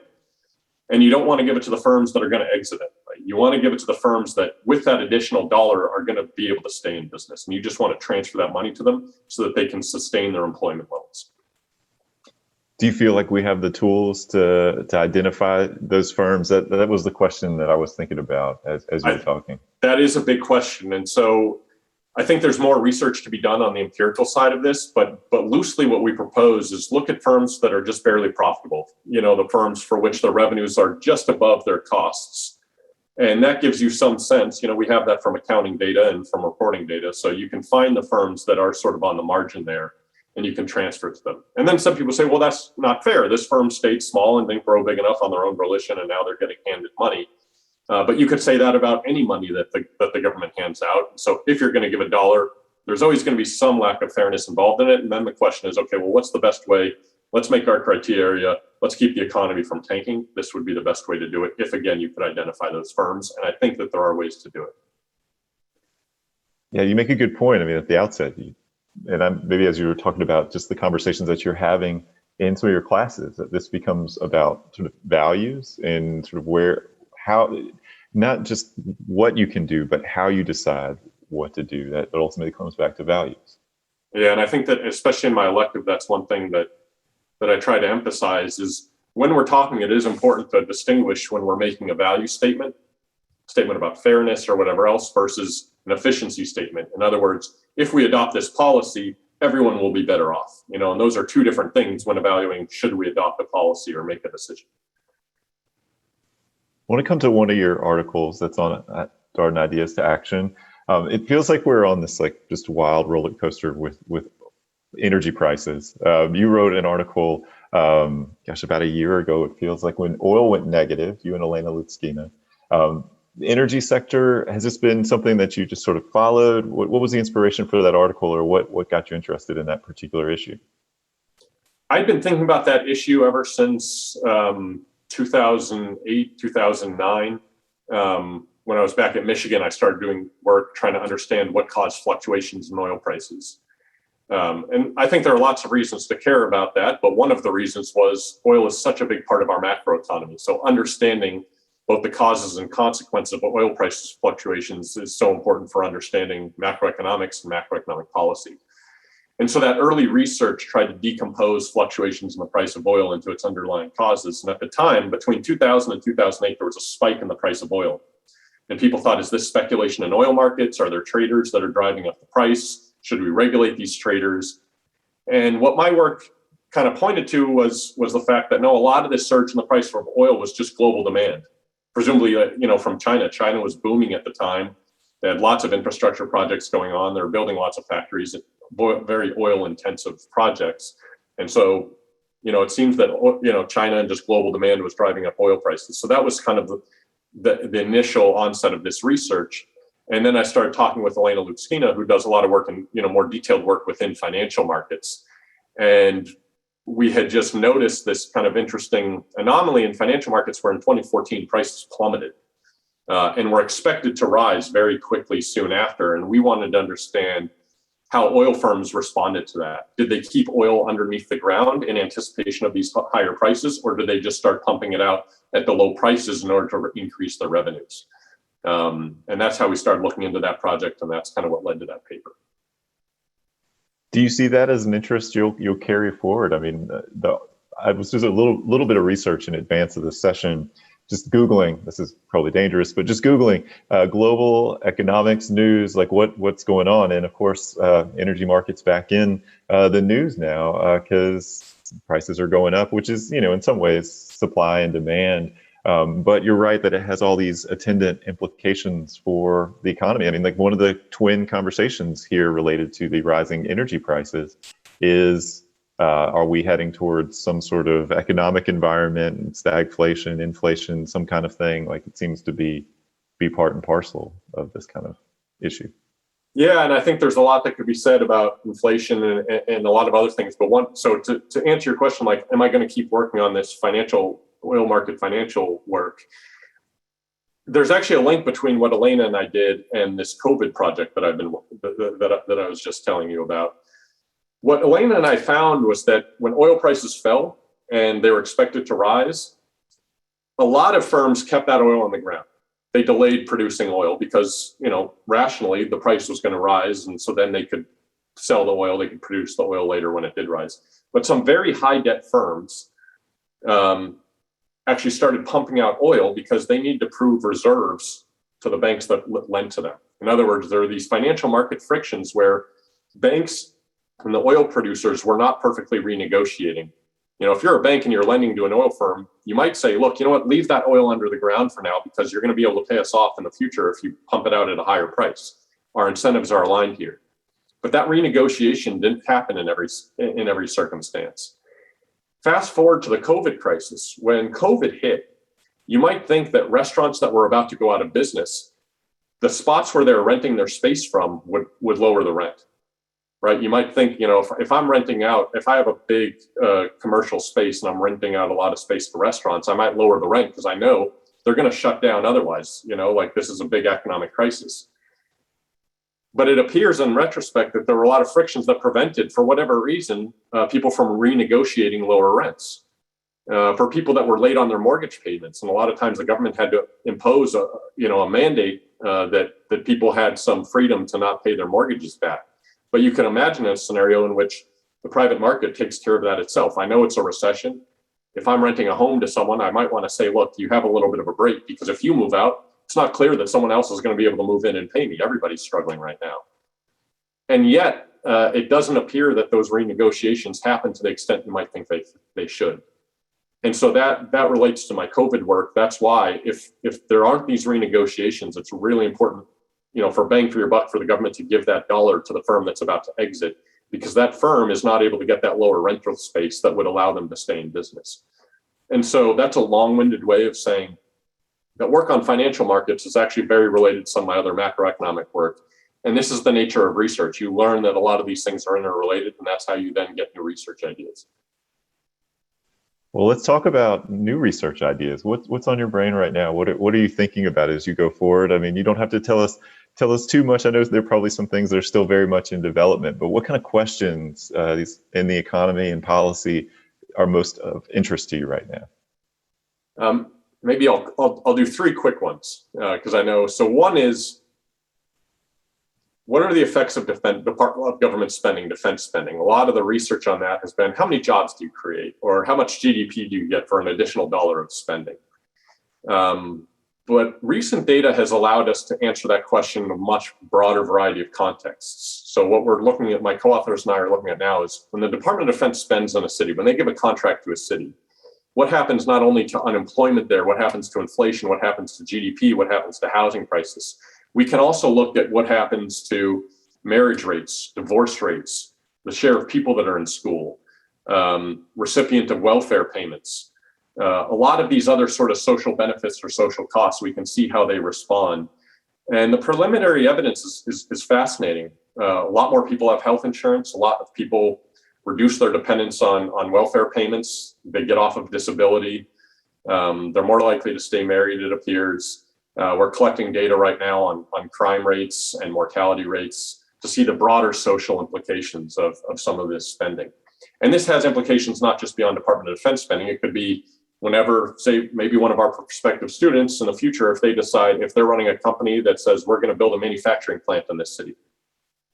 And you don't want to give it to the firms that are going to exit it. Right? You want to give it to the firms that with that additional dollar are going to be able to stay in business. And you just want to transfer that money to them so that they can sustain their employment levels. Do you feel like we have the tools to identify those firms? That was the question that I was thinking about as you were talking. That is a big question. And so I think there's more research to be done on the empirical side of this, but loosely what we propose is look at firms that are just barely profitable, the firms for which the revenues are just above their costs. And that gives you some sense, we have that from accounting data and from reporting data. So you can find the firms that are sort of on the margin there and you can transfer it to them. And then some people say, well, that's not fair. This firm stayed small and didn't grow big enough on their own volition, and now they're getting handed money. But you could say that about any money that the government hands out. So if you're going to give a dollar, there's always going to be some lack of fairness involved in it. And then the question is, okay, well, what's the best way? Let's make our criteria. Let's keep the economy from tanking. This would be the best way to do it if, again, you could identify those firms. And I think that there are ways to do it. Yeah, you make a good point. I mean, at the outset, maybe as you were talking about just the conversations that you're having in some of your classes, that this becomes about sort of values and sort of how, not just what you can do, but how you decide what to do. That ultimately comes back to values. Yeah, and I think that especially in my elective, that's one thing that I try to emphasize is when we're talking, it is important to distinguish when we're making a value statement about fairness or whatever else versus an efficiency statement. In other words, if we adopt this policy, everyone will be better off. And those are two different things when evaluating should we adopt a policy or make a decision. I want to come to one of your articles that's on Darden Ideas to Action. It feels like we're on this just wild roller coaster with energy prices. You wrote an article, about a year ago, it feels like, when oil went negative, you and Elena Lutskina. The energy sector, has this been something that you just sort of followed? What was the inspiration for that article, or what got you interested in that particular issue? I've been thinking about that issue ever since 2008, 2009. When I was back at Michigan, I started doing work trying to understand what caused fluctuations in oil prices. And I think there are lots of reasons to care about that, but one of the reasons was oil is such a big part of our macroeconomy. So understanding both the causes and consequences of oil prices fluctuations is so important for understanding macroeconomics and macroeconomic policy. And so that early research tried to decompose fluctuations in the price of oil into its underlying causes. And at the time, between 2000 and 2008, there was a spike in the price of oil. And people thought, is this speculation in oil markets? Are there traders that are driving up the price? Should we regulate these traders? And what my work kind of pointed to was the fact that no, a lot of this surge in the price of oil was just global demand. Presumably, from China. China was booming at the time. They had lots of infrastructure projects going on. They were building lots of factories, very oil-intensive projects. And so, it seems that, China and just global demand was driving up oil prices. So that was kind of the initial onset of this research. And then I started talking with Elena Lutskina, who does a lot of work in, more detailed work within financial markets. And we had just noticed this kind of interesting anomaly in financial markets where in 2014 prices plummeted and were expected to rise very quickly soon after. And we wanted to understand how oil firms responded to that. Did they keep oil underneath the ground in anticipation of these higher prices, or did they just start pumping it out at the low prices in order to increase their revenues? And that's how we started looking into that project, and that's kind of what led to that paper. Do you see that as an interest you'll carry forward? I mean, I was just a little bit of research in advance of this session, just Googling. This is probably dangerous, but just Googling global economics news, like what's going on, and of course, energy markets back in the news now because prices are going up, which is in some ways supply and demand. But you're right that it has all these attendant implications for the economy. I mean, like one of the twin conversations here related to the rising energy prices is, are we heading towards some sort of economic environment, stagflation, inflation, some kind of thing? Like it seems to be part and parcel of this kind of issue. Yeah, and I think there's a lot that could be said about inflation and a lot of other things. But so to answer your question, like, am I going to keep working on this oil market financial work? There's actually a link between what Elena and I did and this COVID project that that I was just telling you about. What Elena and I found was that when oil prices fell and they were expected to rise, a lot of firms kept that oil on the ground. They delayed producing oil because, rationally the price was going to rise, and so then they could sell the oil, they could produce the oil later when it did rise. But some very high debt firms actually started pumping out oil because they need to prove reserves to the banks that lend to them. In other words, there are these financial market frictions where banks and the oil producers were not perfectly renegotiating. If you're a bank and you're lending to an oil firm, you might say, look, leave that oil under the ground for now because you're going to be able to pay us off in the future if you pump it out at a higher price. Our incentives are aligned here. But that renegotiation didn't happen in every circumstance. Fast forward to the COVID crisis. When COVID hit, you might think that restaurants that were about to go out of business, the spots where they're renting their space from would lower the rent, right? You might think, if I'm renting out, if I have a big commercial space and I'm renting out a lot of space for restaurants, I might lower the rent because I know they're going to shut down otherwise, like this is a big economic crisis. But it appears in retrospect that there were a lot of frictions that prevented, for whatever reason, people from renegotiating lower rents. For people that were late on their mortgage payments, and a lot of times the government had to impose a mandate that people had some freedom to not pay their mortgages back. But you can imagine a scenario in which the private market takes care of that itself. I know it's a recession. If I'm renting a home to someone, I might want to say, look, you have a little bit of a break, because if you move out, it's not clear that someone else is going to be able to move in and pay me. Everybody's struggling right now. And yet, it doesn't appear that those renegotiations happen to the extent you might think they should. And so that relates to my COVID work. That's why if there aren't these renegotiations, it's really important, for bang for your buck, for the government to give that dollar to the firm that's about to exit, because that firm is not able to get that lower rental space that would allow them to stay in business. And so that's a long-winded way of saying that work on financial markets is actually very related to some of my other macroeconomic work. And this is the nature of research. You learn that a lot of these things are interrelated, and that's how you then get new research ideas. Well, let's talk about new research ideas. What's on your brain right now? What are you thinking about as you go forward? I mean, you don't have to tell us too much. I know there are probably some things that are still very much in development, but what kind of questions these in the economy and policy are most of interest to you right now? maybe I'll do three quick ones because I know. So one is, what are the effects of government spending, defense spending? A lot of the research on that has been, how many jobs do you create, or how much GDP do you get for an additional dollar of spending? But recent data has allowed us to answer that question in a much broader variety of contexts. So what we're looking at, my co-authors and I are looking at now, is when the Department of Defense spends on a city, when they give a contract to a city, what happens not only to unemployment there, what happens to inflation, what happens to GDP, what happens to housing prices. We can also look at what happens to marriage rates, divorce rates, the share of people that are in school, recipient of welfare payments. A lot of these other sort of social benefits or social costs, we can see how they respond. And the preliminary evidence is fascinating. A lot more people have health insurance. A lot of people reduce their dependence on welfare payments. They get off of disability. They're more likely to stay married, it appears. We're collecting data right now on crime rates and mortality rates to see the broader social implications of some of this spending. And this has implications not just beyond Department of Defense spending. It could be whenever, say, maybe one of our prospective students in the future, if they decide, if they're running a company that says, we're going to build a manufacturing plant in this city.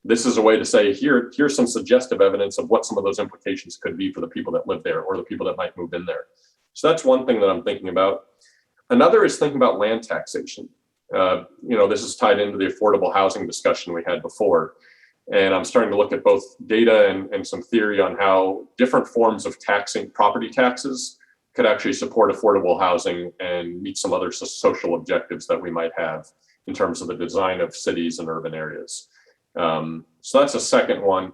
This is a way to say, here's some suggestive evidence of what some of those implications could be for the people that live there or the people that might move in there. So that's one thing that I'm thinking about. Another is thinking about land taxation. This is tied into the affordable housing discussion we had before. And I'm starting to look at both data and some theory on how different forms of taxing property taxes could actually support affordable housing and meet some other social objectives that we might have in terms of the design of cities and urban areas. So that's a second one.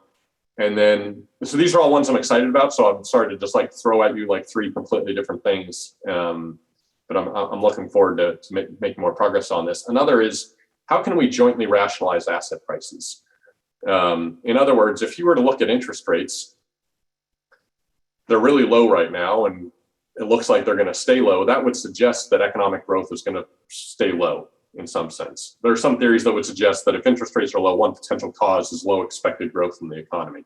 And then, so these are all ones I'm excited about. So I'm sorry to just throw at you three completely different things. But I'm looking forward to making more progress on this. Another is, how can we jointly rationalize asset prices? In other words, if you were to look at interest rates, they're really low right now, and it looks like they're going to stay low. That would suggest that economic growth is going to stay low in some sense. There are some theories that would suggest that if interest rates are low, one potential cause is low expected growth in the economy.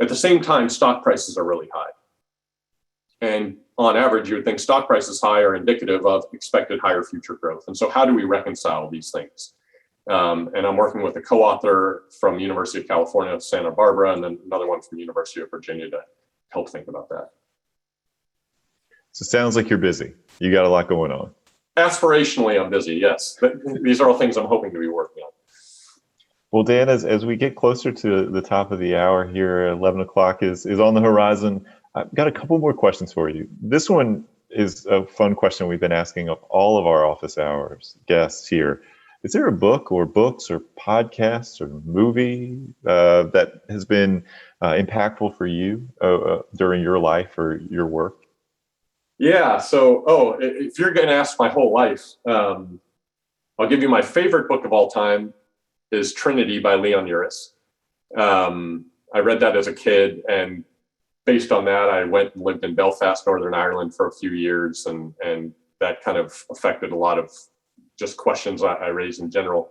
At the same time, stock prices are really high. And on average, you would think stock prices high are indicative of expected higher future growth. And so how do we reconcile these things? And I'm working with a co-author from the University of California, Santa Barbara, and then another one from the University of Virginia to help think about that. So it sounds like you're busy. You got a lot going on. Aspirationally, I'm busy, yes. But these are all things I'm hoping to be working on. Well, Dan, as we get closer to the top of the hour here, 11 o'clock is on the horizon. I've got a couple more questions for you. This one is a fun question we've been asking of all of our office hours guests here. Is there a book or books or podcasts or movie that has been impactful for you during your life or your work? Yeah. So, if you're going to ask my whole life, I'll give you my favorite book of all time is Trinity by Leon Uris. I read that as a kid, and based on that, I went and lived in Belfast, Northern Ireland for a few years, and that kind of affected a lot of just questions I raised in general.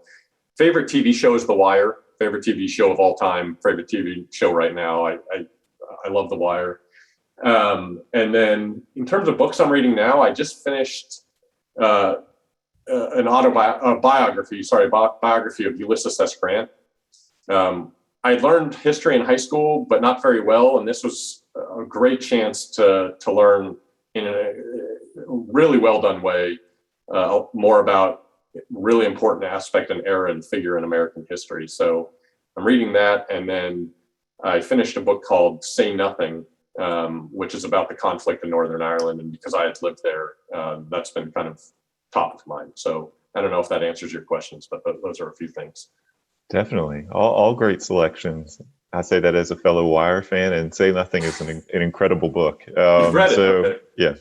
Favorite TV show is The Wire. Favorite TV show of all time. Favorite TV show right now. I love The Wire. And then in terms of books I'm reading now, I just finished an biography of Ulysses S. Grant. I learned history in high school, but not very well. And this was a great chance to learn in a really well done way more about really important aspect and era and figure in American history. So I'm reading that. And then I finished a book called Say Nothing, which is about the conflict in Northern Ireland. And because I had lived there, that's been kind of top of mind. So I don't know if that answers your questions, but those are a few things. Definitely. All great selections. I say that as a fellow Wire fan, and Say Nothing is an incredible book. You've read it. Okay. Yeah.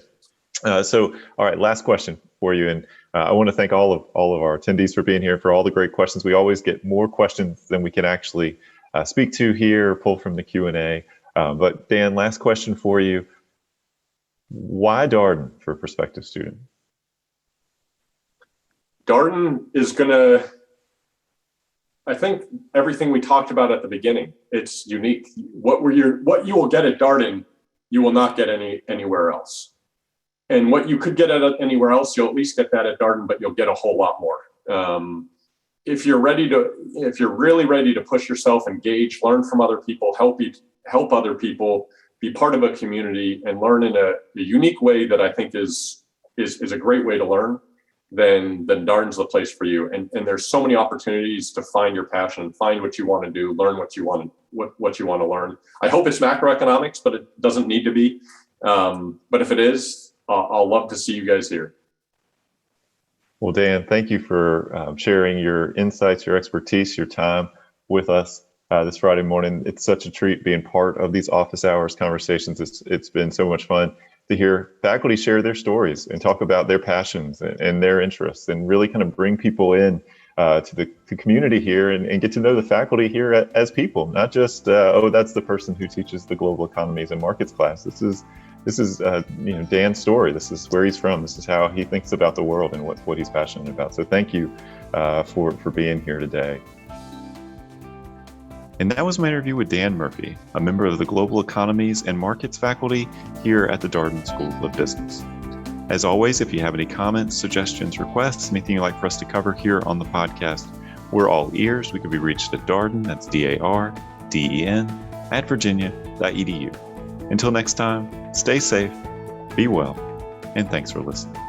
So, all right, last question for you. And I want to thank all of our attendees for being here, for all the great questions. We always get more questions than we can actually speak to here, pull from the Q&A. But Dan, last question for you. Why Darden for a prospective student? Darden is going to, I think everything we talked about at the beginning, it's unique. What you will get at Darden, you will not get anywhere else. And what you could get at anywhere else, you'll at least get that at Darden, but you'll get a whole lot more. If you're really ready to push yourself, engage, learn from other people, help other people, be part of a community, and learn in a unique way that I think is a great way to learn, then Darden's the place for you. And there's so many opportunities to find your passion, find what you want to do, learn what you want to learn. I hope it's macroeconomics, but it doesn't need to be. But if it is, I'll love to see you guys here. Well, Dan, thank you for sharing your insights, your expertise, your time with us this Friday morning. It's such a treat being part of these office hours conversations. It's been so much fun to hear faculty share their stories and talk about their passions and their interests, and really kind of bring people in to the community here and get to know the faculty here as people, not just, that's the person who teaches the Global Economies and Markets class. This is Dan's story. This is where he's from. This is how he thinks about the world and what he's passionate about. So thank you for being here today. And that was my interview with Dan Murphy, a member of the Global Economies and Markets faculty here at the Darden School of Business. As always, if you have any comments, suggestions, requests, anything you'd like for us to cover here on the podcast, we're all ears. We can be reached at Darden, that's DARDEN, @virginia.edu. Until next time, stay safe, be well, and thanks for listening.